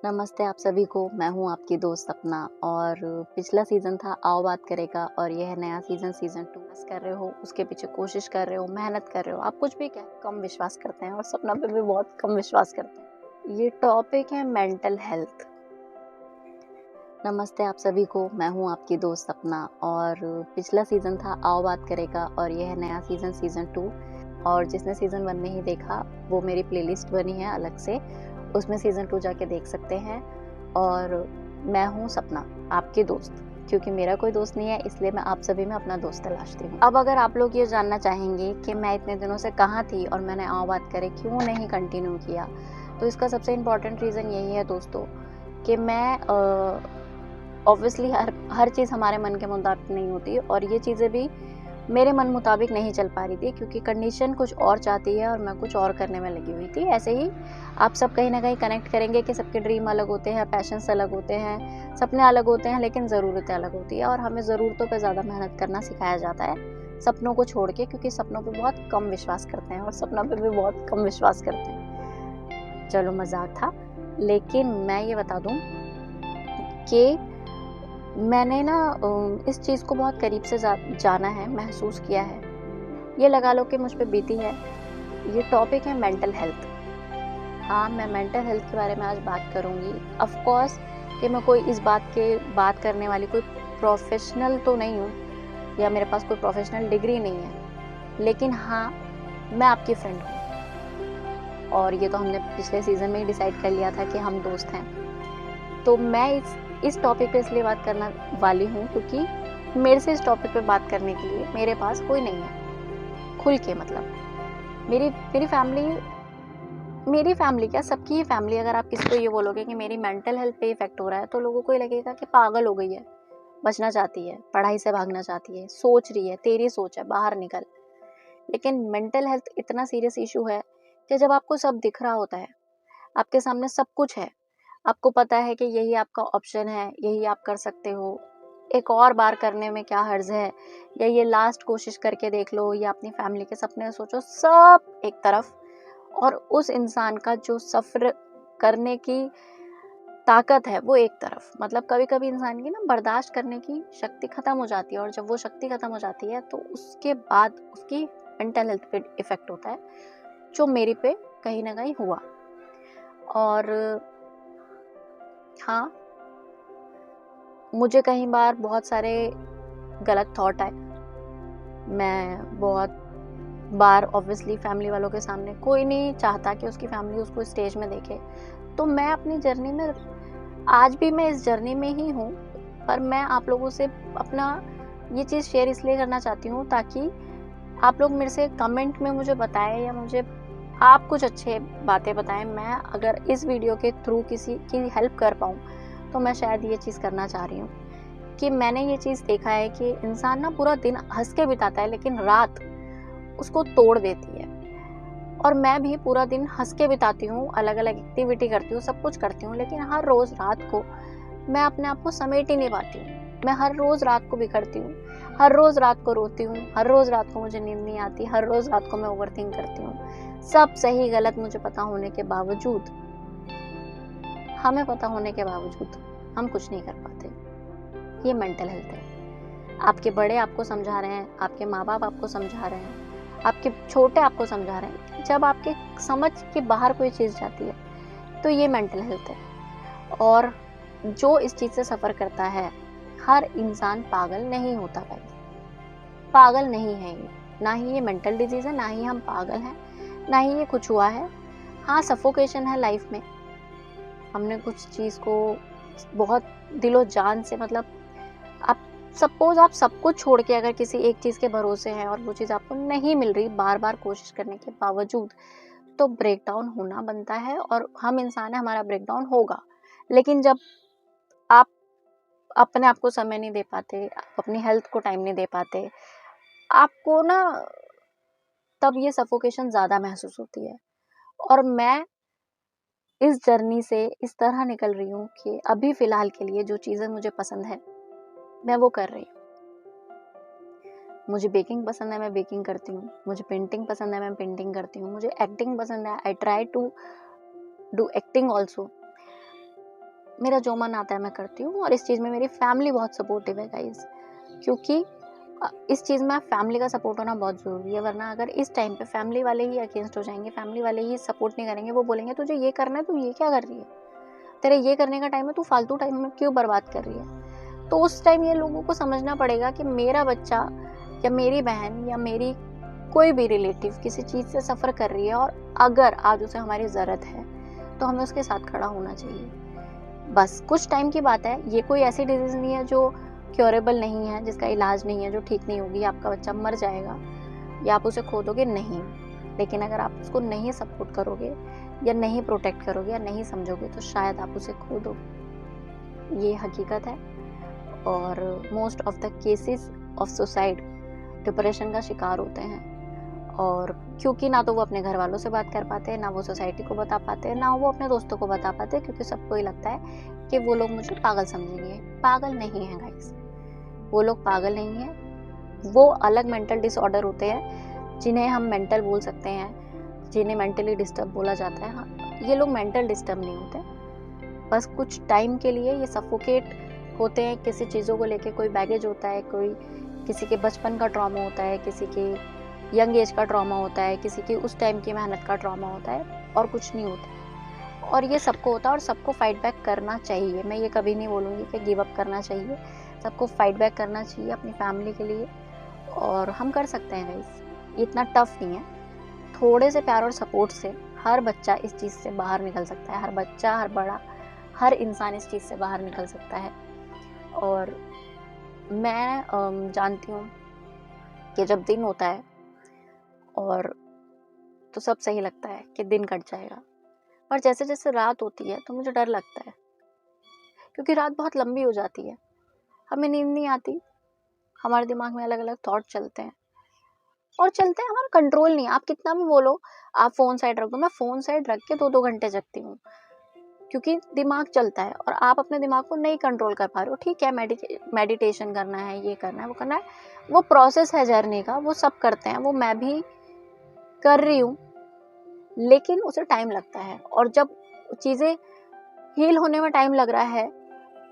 नमस्ते आप सभी को। मैं हूँ आपकी दोस्त सपना और पिछला सीज़न था आओ बात करेगा और यह है नया सीज़न 2 कर रहे हो, उसके पीछे कोशिश कर रहे हो, मेहनत कर रहे हो। आप कुछ भी क्या कम विश्वास करते हैं और सपना पे भी बहुत कम विश्वास करते हैं। ये टॉपिक है मेंटल हेल्थ। नमस्ते आप सभी को। मैं हूँ आपकी दोस्त सपना और पिछला सीज़न था आओ बात करेगा और यह है नया सीज़न 2 और जिसने सीज़न 1 नहीं देखा वो मेरी प्लेलिस्ट बनी है अलग से, उसमें सीज़न 2 जाके देख सकते हैं। और मैं हूँ सपना, आपकी दोस्त, क्योंकि मेरा कोई दोस्त नहीं है इसलिए मैं आप सभी में अपना दोस्त तलाशती हूँ। अब अगर आप लोग ये जानना चाहेंगे कि मैं इतने दिनों से कहाँ थी और मैंने आओ बात करे क्यों नहीं कंटिन्यू किया, तो इसका सबसे इम्पोर्टेंट रीज़न यही है दोस्तों कि मैं ऑब्वियसली हर चीज़ हमारे मन के मुताबिक नहीं होती और ये चीज़ें भी मेरे मन मुताबिक नहीं चल पा रही थी क्योंकि कंडीशन कुछ और चाहती है और मैं कुछ और करने में लगी हुई थी। ऐसे ही आप सब कहीं न कहीं कनेक्ट करेंगे कि सबके ड्रीम अलग होते हैं, पैशन्स अलग होते हैं, सपने अलग होते हैं, लेकिन ज़रूरतें अलग होती है और हमें ज़रूरतों पे ज़्यादा मेहनत करना सिखाया जाता है, सपनों को छोड़ के, क्योंकि सपनों पे बहुत कम विश्वास करते हैं और सपनों पे भी बहुत कम विश्वास करते हैं। चलो मज़ाक था, लेकिन मैं ये बता दूँ कि मैंने ना इस चीज़ को बहुत करीब से जाना है, महसूस किया है। ये लगा लो कि मुझ पे बीती है। ये टॉपिक है मेंटल हेल्थ। हाँ, मैं मेंटल हेल्थ के बारे में आज बात करूँगी। ऑफ़ कोर्स कि मैं कोई इस बात करने वाली कोई प्रोफ़ेशनल तो नहीं हूँ या मेरे पास कोई प्रोफ़ेशनल डिग्री नहीं है। लेकिन हाँ, मैं आपकी फ्रेंड हूँ और ये तो हमने पिछले सीज़न में ही डिसाइड कर लिया था कि हम दोस्त हैं। तो मैं इस टॉपिक पे इसलिए बात करना वाली हूँ क्योंकि मेरे से इस टॉपिक पे बात करने के लिए मेरे पास कोई नहीं है, खुल के मतलब। मेरी फैमिली क्या, सबकी ही फैमिली, अगर आप किसी को ये बोलोगे कि मेरी मेंटल हेल्थ पे इफ़ेक्ट हो रहा है, तो लोगों को ये लगेगा कि पागल हो गई है, बचना चाहती है, पढ़ाई से भागना चाहती है, सोच रही है, तेरी सोच है, बाहर निकल। लेकिन मेंटल हेल्थ इतना सीरियस इश्यू है कि जब आपको सब दिख रहा होता है, आपके सामने सब कुछ है, आपको पता है कि यही आपका ऑप्शन है, यही आप कर सकते हो, एक और बार करने में क्या हर्ज है, या ये लास्ट कोशिश करके देख लो, या अपनी फैमिली के सपने सोचो, सब एक तरफ, और उस इंसान का जो सफ़र करने की ताकत है वो एक तरफ। मतलब कभी-कभी इंसान की ना बर्दाश्त करने की शक्ति ख़त्म हो जाती है और जब वो शक्ति ख़त्म हो जाती है तो उसके बाद उसकी मेंटल हेल्थ पे इफ़ेक्ट होता है, जो मेरे पे कहीं न कहीं हुआ। और हाँ, मुझे कई बार बहुत सारे गलत थॉट आए। मैं बहुत बार ऑब्वियसली फैमिली वालों के सामने, कोई नहीं चाहता कि उसकी फैमिली उसको स्टेज में देखे। तो मैं अपनी जर्नी में, आज भी मैं इस जर्नी में ही हूँ, पर मैं आप लोगों से अपना ये चीज़ शेयर इसलिए करना चाहती हूँ ताकि आप लोग मेरे से कमेंट में मुझे बताएँ या मुझे आप कुछ अच्छे बातें बताएँ। मैं अगर इस वीडियो के थ्रू किसी की हेल्प कर पाऊँ, तो मैं शायद ये चीज़ करना चाह रही हूँ कि मैंने ये चीज़ देखा है कि इंसान ना पूरा दिन हँस के बिताता है, लेकिन रात उसको तोड़ देती है। और मैं भी पूरा दिन हँस के बिताती हूँ, अलग-अलग एक्टिविटी करती हूँ, सब कुछ करती हूँ, लेकिन हर रोज़ रात को मैं अपने आप को समेट ही नहीं पाती हूँ। मैं हर रोज़ रात को बिखरती हूँ, हर रोज़ रात को रोती हूँ, हर रोज़ रात को मुझे नींद नहीं आती, हर रोज़ रात को मैं ओवरथिंक करती हूँ। सब सही गलत मुझे पता होने के बावजूद, हमें पता होने के बावजूद हम कुछ नहीं कर पाते। ये मेंटल हेल्थ है। आपके बड़े आपको समझा रहे हैं, आपके माँ-बाप आपको समझा रहे हैं, आपके छोटे आपको समझा रहे हैं। जब आपके समझ के बाहर कोई चीज़ जाती है, तो ये मेंटल हेल्थ है। और जो इस चीज़ से सफ़र करता है, हर इंसान पागल नहीं होता गाइस। पागल नहीं है ये। ना ही ये मेंटल डिज़ीज़ है, ना ही हम पागल हैं, ना ही ये कुछ हुआ है। हाँ, सफोकेशन है लाइफ़ में। हमने कुछ चीज़ को बहुत दिलो-जान से, मतलब आप सपोज़ आप सब कुछ छोड़ के अगर किसी एक चीज़ के भरोसे हैं और वो चीज़ आपको नहीं मिल रही बार-बार कोशिश करने के बावजूद, तो ब्रेकडाउन होना बनता है और हम इंसान हैं, हमारा ब्रेकडाउन होगा। लेकिन जब आप अपने आप को समय नहीं दे पाते, आप अपनी हेल्थ को टाइम नहीं दे पाते, आपको ना तब ये सफोकेशन ज़्यादा महसूस होती है। और मैं इस जर्नी से इस तरह निकल रही हूँ कि अभी फ़िलहाल के लिए जो चीज़ें मुझे पसंद है, मैं वो कर रही हूँ। मुझे बेकिंग पसंद है, मैं बेकिंग करती हूँ। मुझे पेंटिंग पसंद है, मैं पेंटिंग करती हूँ। मुझे एक्टिंग पसंद है, I try to do acting also. मेरा जो मन आता है मैं करती हूँ, और इस चीज़ में मेरी फैमिली बहुत सपोर्टिव है गाइस, क्योंकि इस चीज़ में फैमिली का सपोर्ट होना बहुत ज़रूरी है। वरना अगर इस टाइम पे फैमिली वाले ही अगेंस्ट हो जाएंगे, फैमिली वाले ही सपोर्ट नहीं करेंगे, वो बोलेंगे तुझे ये करना है, तू ये क्या कर रही है, तेरे ये करने का टाइम है, तू फालतू टाइम में क्यों बर्बाद कर रही है। तो उस टाइम ये लोगों को समझना पड़ेगा कि मेरा बच्चा या मेरी बहन या मेरी कोई भी रिलेटिव किसी चीज़ से सफ़र कर रही है, और अगर आज उसे हमारी ज़रूरत है तो हमें उसके साथ खड़ा होना चाहिए। बस कुछ टाइम की बात है, ये कोई ऐसी डिजीज़ नहीं है जो क्योरेबल नहीं है, जिसका इलाज नहीं है, जो ठीक नहीं होगी, आपका बच्चा मर जाएगा या आप उसे खो दोगे, नहीं। लेकिन अगर आप उसको नहीं सपोर्ट करोगे या नहीं प्रोटेक्ट करोगे या नहीं समझोगे तो शायद आप उसे खो दोगे। ये हकीकत है। और most of the cases of suicide depression का शिकार होते हैं, और क्योंकि ना तो वो अपने घर वालों से बात कर पाते हैं, ना वो सोसाइटी को बता पाते हैं, ना वो अपने दोस्तों को बता पाते हैं, क्योंकि सबको ही लगता है कि वो लोग मुझे पागल समझेंगे। पागल नहीं है गाइस, वो लोग पागल नहीं है। वो अलग मेंटल डिसऑर्डर होते हैं जिन्हें हम मेंटल बोल सकते हैं, जिन्हें मेंटली डिस्टर्ब बोला जाता है। हाँ, ये लोग मेंटल डिस्टर्ब नहीं होते, बस कुछ टाइम के लिए ये सफोकेट होते हैं किसी चीज़ों को लेके। कोई बैगेज होता है, कोई किसी के बचपन का ट्रॉमा होता है, किसी के यंग एज का ट्रॉमा होता है, किसी की उस टाइम की मेहनत का ट्रॉमा होता है, और कुछ नहीं होता। और ये सबको होता है, और सबको फाइट बैक करना चाहिए। मैं ये कभी नहीं बोलूँगी कि गिव अप करना चाहिए, सबको फाइट बैक करना चाहिए अपनी फैमिली के लिए, और हम कर सकते हैं गाइस, ये इतना टफ नहीं है। थोड़े से प्यार और सपोर्ट से हर बच्चा इस चीज़ से बाहर निकल सकता है, हर बच्चा, हर बड़ा, हर इंसान इस चीज़ से बाहर निकल सकता है। और मैं जानती हूँ कि जब दिन होता है और तो सब सही लगता है कि दिन कट जाएगा, पर जैसे जैसे रात होती है तो मुझे डर लगता है, क्योंकि रात बहुत लंबी हो जाती है, हमें नींद नहीं आती, हमारे दिमाग में अलग अलग थॉट चलते हैं, और चलते हैं, हमारा कंट्रोल नहीं है। आप कितना भी बोलो आप फ़ोन साइड रख दो, मैं फ़ोन साइड रख के 2-2 घंटे जगती हूँ, क्योंकि दिमाग चलता है और आप अपने दिमाग को नहीं कंट्रोल कर पा रहे हो। ठीक है, मेडिटेशन करना है, ये करना है, वो करना है, वो प्रोसेस है जर्नी का, वो सब करते हैं, वो मैं भी कर रही हूँ, लेकिन उसे टाइम लगता है। और जब चीज़ें हील होने में टाइम लग रहा है,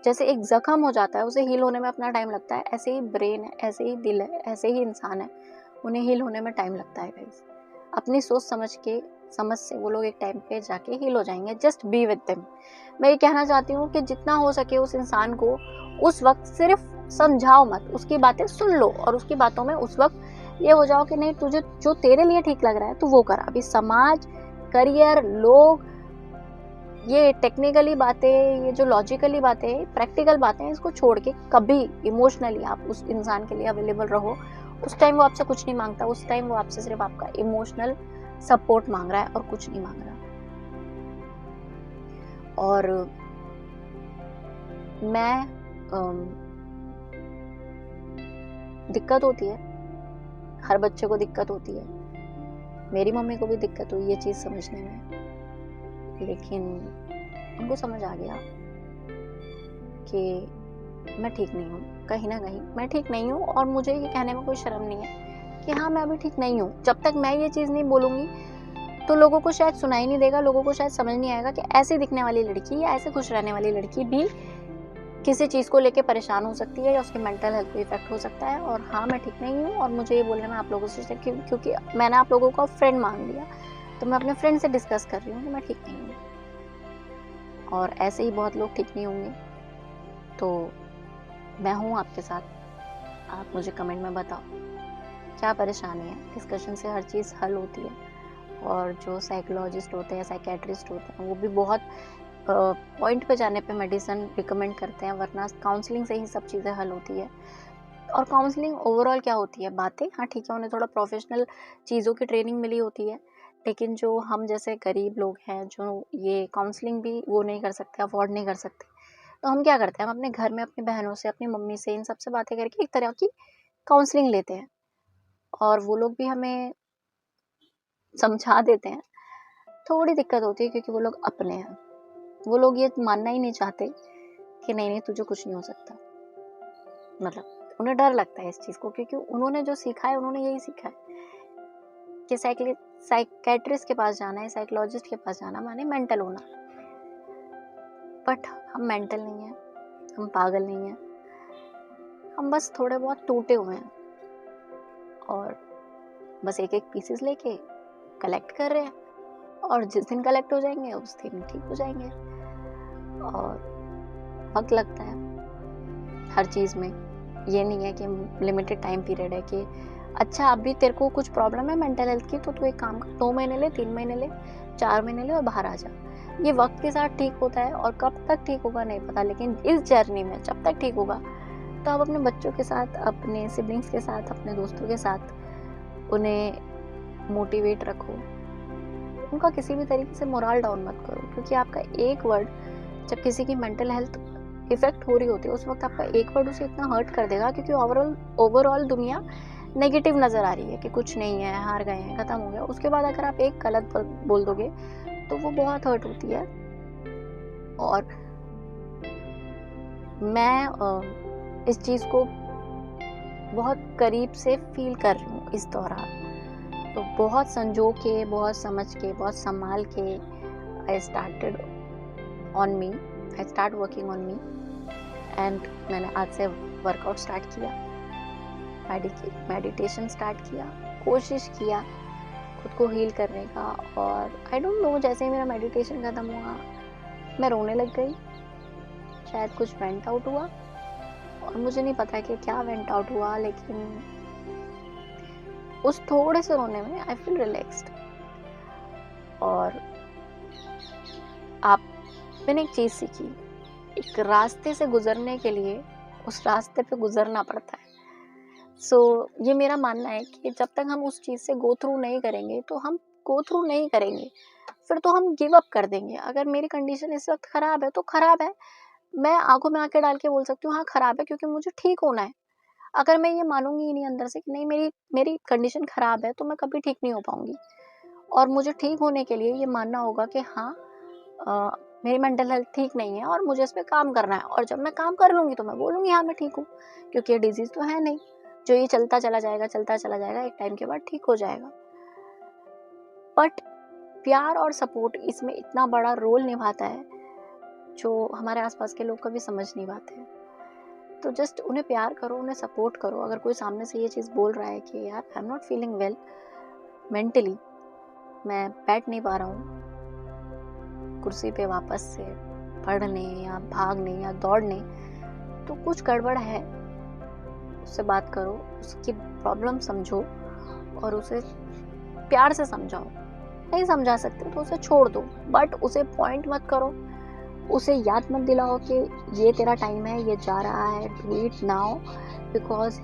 जैसे एक जख्म हो जाता है उसे हील होने में अपना टाइम लगता है, ऐसे ही ब्रेन है, ऐसे ही दिल है, ऐसे ही इंसान है, उन्हें हील होने में टाइम लगता है गाइस। अपनी सोच समझ से वो लोग एक टाइम पे जाके हील हो जाएंगे। Just be with them. मैं ये कहना चाहती हूँ कि जितना हो सके उस इंसान को उस वक्त सिर्फ समझाओ मत, उसकी बातें सुन लो, और उसकी बातों में उस वक्त ये हो जाओ कि नहीं, तुझे जो तेरे लिए ठीक लग रहा है तू वो कर। अभी समाज, करियर, लोग, ये टेक्निकली बातें, ये जो लॉजिकली बातें, प्रैक्टिकल बातें, इसको छोड़ के कभी इमोशनली आप उस इंसान के लिए अवेलेबल रहो। उस टाइम वो आपसे कुछ नहीं मांगता, उस टाइम वो आपसे सिर्फ आपका इमोशनल सपोर्ट मांग रहा है और कुछ नहीं मांग रहा। और मैं दिक्कत होती है, हर बच्चे को दिक्कत होती है, मेरी मम्मी को भी दिक्कत हुई ये चीज़ समझने में, लेकिन उनको समझ आ गया कि मैं ठीक नहीं हूँ, कहीं ना कहीं मैं ठीक नहीं हूँ। और मुझे ये कहने में कोई शर्म नहीं है कि हाँ मैं अभी ठीक नहीं हूँ। जब तक मैं ये चीज़ नहीं बोलूँगी तो लोगों को शायद सुनाई नहीं देगा, लोगों को शायद समझ नहीं आएगा कि ऐसे दिखने वाली लड़की या ऐसे खुश रहने वाली लड़की भी किसी चीज़ को लेके परेशान हो सकती है, या उसकी मेंटल हेल्थ को इफेक्ट हो सकता है। और हाँ मैं ठीक नहीं हूँ, और मुझे ये बोलने में आप लोगों से क्योंकि मैंने आप लोगों को फ्रेंड मान लिया, तो मैं अपने फ्रेंड से डिस्कस कर रही हूँ कि मैं ठीक नहीं हूँ। और ऐसे ही बहुत लोग ठीक नहीं होंगे, तो मैं हूँ आपके साथ, आप मुझे कमेंट में बताओ क्या परेशानी है। डिस्कशन से हर चीज़ हल होती है, और जो साइकोलॉजिस्ट होते हैं, साइकेट्रिस्ट होते हैं, वो भी बहुत पॉइंट पे जाने पे मेडिसिन रिकमेंड करते हैं, वरना काउंसलिंग से ही सब चीज़ें हल होती है। और काउंसलिंग ओवरऑल क्या होती है, बातें, हाँ ठीक है, उन्हें थोड़ा प्रोफेशनल चीज़ों की ट्रेनिंग मिली होती है, लेकिन जो हम जैसे गरीब लोग हैं, जो ये काउंसलिंग भी वो नहीं कर सकते, अफोर्ड नहीं कर सकते, तो हम क्या करते हैं, हम अपने घर में अपनी बहनों से, अपनी मम्मी से, इन सबसे बातें करके एक तरह की काउंसलिंग लेते हैं, और वो लोग भी हमें समझा देते हैं। थोड़ी दिक्कत होती है क्योंकि वो लोग अपने हैं, वो लोग ये मानना ही नहीं चाहते कि नहीं नहीं तुझे कुछ नहीं हो सकता, मतलब उन्हें डर लगता है इस चीज़ को, क्योंकि उन्होंने जो सीखा है, उन्होंने यही सीखा है कि साइकेट्रिस्ट के पास जाना है, साइकोलॉजिस्ट के पास जाना माने मेंटल होना। बट हम मेंटल नहीं हैं, हम पागल नहीं हैं, हम बस थोड़े बहुत टूटे हुए हैं और बस एक एक पीसेस लेके कलेक्ट कर रहे हैं और जिस दिन कलेक्ट हो जाएंगे उस दिन ठीक हो जाएंगे। और वक्त लगता है हर चीज़ में, ये नहीं है कि लिमिटेड टाइम पीरियड है कि अच्छा अभी तेरे को कुछ प्रॉब्लम है मेंटल हेल्थ की तो तू एक काम कर, 2 महीने ले, 3 महीने ले, 4 महीने ले और बाहर आ जा। ये वक्त के साथ ठीक होता है और कब तक ठीक होगा नहीं पता, लेकिन इस जर्नी में जब तक ठीक होगा तो आप अपने बच्चों के साथ, अपने सिबलिंग्स के साथ, अपने दोस्तों के साथ उन्हें मोटिवेट रखो, उनका किसी भी तरीके से मोरल डाउन मत करो, क्योंकि आपका एक वर्ड जब किसी की मेंटल हेल्थ इफेक्ट हो रही होती है उस वक्त आपका एक वर्ड उसे इतना हर्ट कर देगा, क्योंकि ओवरऑल दुनिया नेगेटिव नज़र आ रही है कि कुछ नहीं है, हार गए हैं, ख़त्म हो गया। उसके बाद अगर आप एक गलत बोल दोगे तो वो बहुत हर्ट होती है। और मैं इस चीज़ को बहुत करीब से फील कर रही हूँ इस दौरान, तो बहुत संजो के, बहुत समझ के, बहुत संभाल के I start working on me and मैंने आज से वर्कआउट स्टार्ट किया, मेडिटेशन स्टार्ट किया, कोशिश किया खुद को हील करने का। और आई डोंट नो, जैसे ही मेरा मेडिटेशन ख़त्म हुआ मैं रोने लग गई, शायद कुछ वेंट आउट हुआ और मुझे नहीं पता कि क्या वेंट आउट हुआ, लेकिन उस थोड़े से रोने में आई फील रिलैक्स्ड। और मैंने एक चीज़ सीखी, एक रास्ते से गुजरने के लिए उस रास्ते पे गुजरना पड़ता है। ये मेरा मानना है कि जब तक हम उस चीज़ से गो थ्रू नहीं करेंगे तो हम गो थ्रू नहीं करेंगे, फिर तो हम गिव अप कर देंगे। अगर मेरी कंडीशन इस वक्त ख़राब है तो ख़राब है, मैं आंखों में आंखें डाल के बोल सकती हूँ हाँ ख़राब है, क्योंकि मुझे ठीक होना है। अगर मैं ये मानूंगी ही नहीं अंदर से कि नहीं मेरी कंडीशन ख़राब है, तो मैं कभी ठीक नहीं हो पाऊंगी। और मुझे ठीक होने के लिए ये मानना होगा कि हाँ मेरी मेंटल हेल्थ ठीक नहीं है और मुझे इस पर काम करना है। और जब मैं काम कर लूँगी तो मैं बोलूँगी हाँ मैं ठीक हूँ, क्योंकि ये डिजीज़ तो है नहीं जो ये चलता चला जाएगा, एक टाइम के बाद ठीक हो जाएगा। बट प्यार और सपोर्ट इसमें इतना बड़ा रोल निभाता है जो हमारे आसपास के लोग कभी समझ नहीं पाते हैं। तो जस्ट उन्हें प्यार करो, उन्हें सपोर्ट करो। अगर कोई सामने से ये चीज़ बोल रहा है कि यार I am not feeling well mentally, मैं बैठ नहीं पा रहा हूँ कुर्सी पे वापस से पढ़ने या भागने या दौड़ने, तो कुछ गड़बड़ है, उससे बात करो, उसकी प्रॉब्लम समझो और उसे प्यार से समझाओ। नहीं समझा सकते तो उसे छोड़ दो, बट उसे पॉइंट मत करो, उसे याद मत दिलाओ कि ये तेरा टाइम है, ये जा रहा है, do it now, because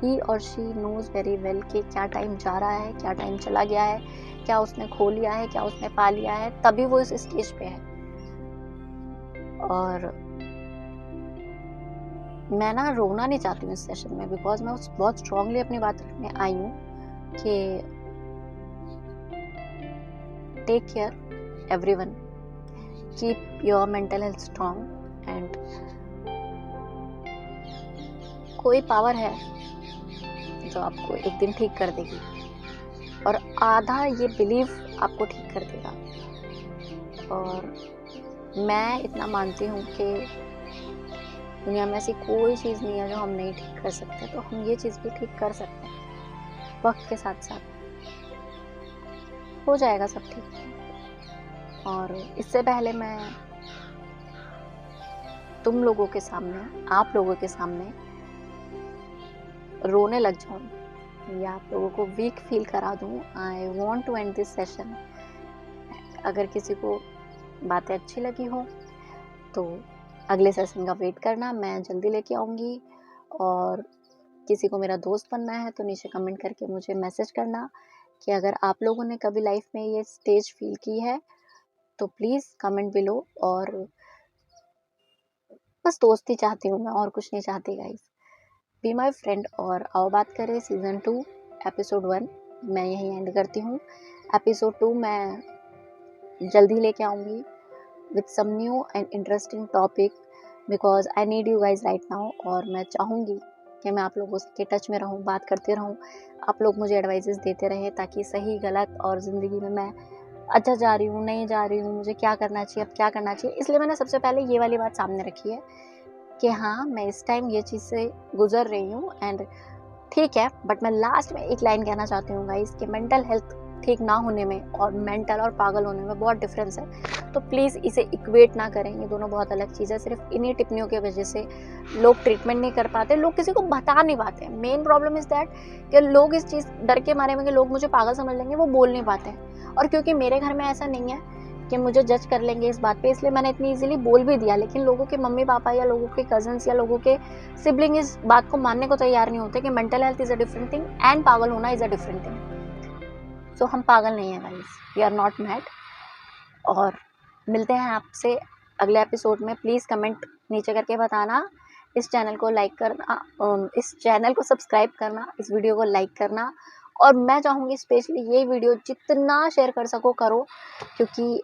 he और शी नोज वेरी वेल कि क्या टाइम जा रहा है, क्या टाइम चला गया है, क्या उसने खो लिया है, क्या उसने पा लिया है, तभी वो इस स्टेज पे है। और मैं ना रोना नहीं चाहती हूँ इस सेशन में, बिकॉज मैं बहुत स्ट्रांगली अपनी बात रखने आई हूँ कि take care everyone, keep your mental health strong and कोई पावर है जो आपको एक दिन ठीक कर देगी और आधा ये बिलीव आपको ठीक कर देगा। और मैं इतना मानती हूँ कि दुनिया में ऐसी कोई चीज़ नहीं है जो हम नहीं ठीक कर सकते, तो हम ये चीज़ भी ठीक कर सकते हैं वक्त के साथ साथ, हो जाएगा सब ठीक। और इससे पहले मैं तुम लोगों के सामने, आप लोगों के सामने रोने लग जाऊँ या आप लोगों को वीक फील करा दूँ, I want to end this session. अगर किसी को बातें अच्छी लगी हो तो अगले सेशन का वेट करना, मैं जल्दी लेके आऊँगी। और किसी को मेरा दोस्त बनना है तो नीचे कमेंट करके मुझे मैसेज करना कि अगर आप लोगों ने कभी लाइफ में ये स्टेज फील की है तो प्लीज़ कमेंट बिलो। और बस दोस्ती चाहती हूँ मैं, और कुछ नहीं चाहती गाइस। बी माई फ्रेंड और आओ बात करें सीज़न 2 एपिसोड 1 मैं यहीं एंड करती हूँ। एपिसोड 2 मैं जल्दी लेके आऊँगी with some new and interesting topic, because I need you guys right now. और मैं चाहूँगी कि मैं आप लोगों के टच में रहूँ, बात करते रहूँ, आप लोग मुझे एडवाइजेस देते रहें ताकि सही गलत और ज़िंदगी में मैं अच्छा जा रही हूँ, नहीं जा रही हूँ, मुझे क्या करना चाहिए, अब क्या करना चाहिए। इसलिए मैंने सबसे पहले ये वाली बात सामने रखी है कि हाँ, मैं इस टाइम ये चीज़ से गुजर रही हूँ एंड ठीक है। बट मैं लास्ट में एक लाइन कहना चाहती हूँ गाइस कि मेंटल हेल्थ ठीक ना होने में और मेंटल और पागल होने में बहुत डिफरेंस है। तो प्लीज़ इसे इक्वेट ना करें, ये दोनों बहुत अलग चीज़ है। सिर्फ इन्हीं टिप्पणियों की वजह से लोग ट्रीटमेंट नहीं कर पाते, लोग किसी को बता नहीं पाते। मेन प्रॉब्लम इज़ दैट कि लोग इस चीज़ डर के मारे में कि लोग मुझे पागल समझ लेंगे, वो बोल नहीं पाते। और क्योंकि मेरे घर में ऐसा नहीं है कि मुझे जज कर लेंगे इस बात पे, इसलिए मैंने इतनी इजीली बोल भी दिया। लेकिन लोगों के मम्मी पापा या लोगों के कजन्स या लोगों के सिबलिंग इस बात को मानने को तैयार नहीं होते कि mental health is a different thing and पागल होना is a different thing. So हम पागल नहीं है guys, we are not mad. और मिलते हैं आपसे अगले एपिसोड में। प्लीज़ कमेंट नीचे करके बताना, इस चैनल को लाइक करना, इस चैनल को सब्सक्राइब करना, इस वीडियो को लाइक करना। और मैं चाहूँगी स्पेशली ये वीडियो जितना शेयर कर सको करो, क्योंकि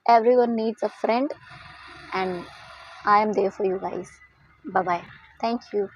everyone needs a friend and I am there for you guys. Bye bye. Thank you.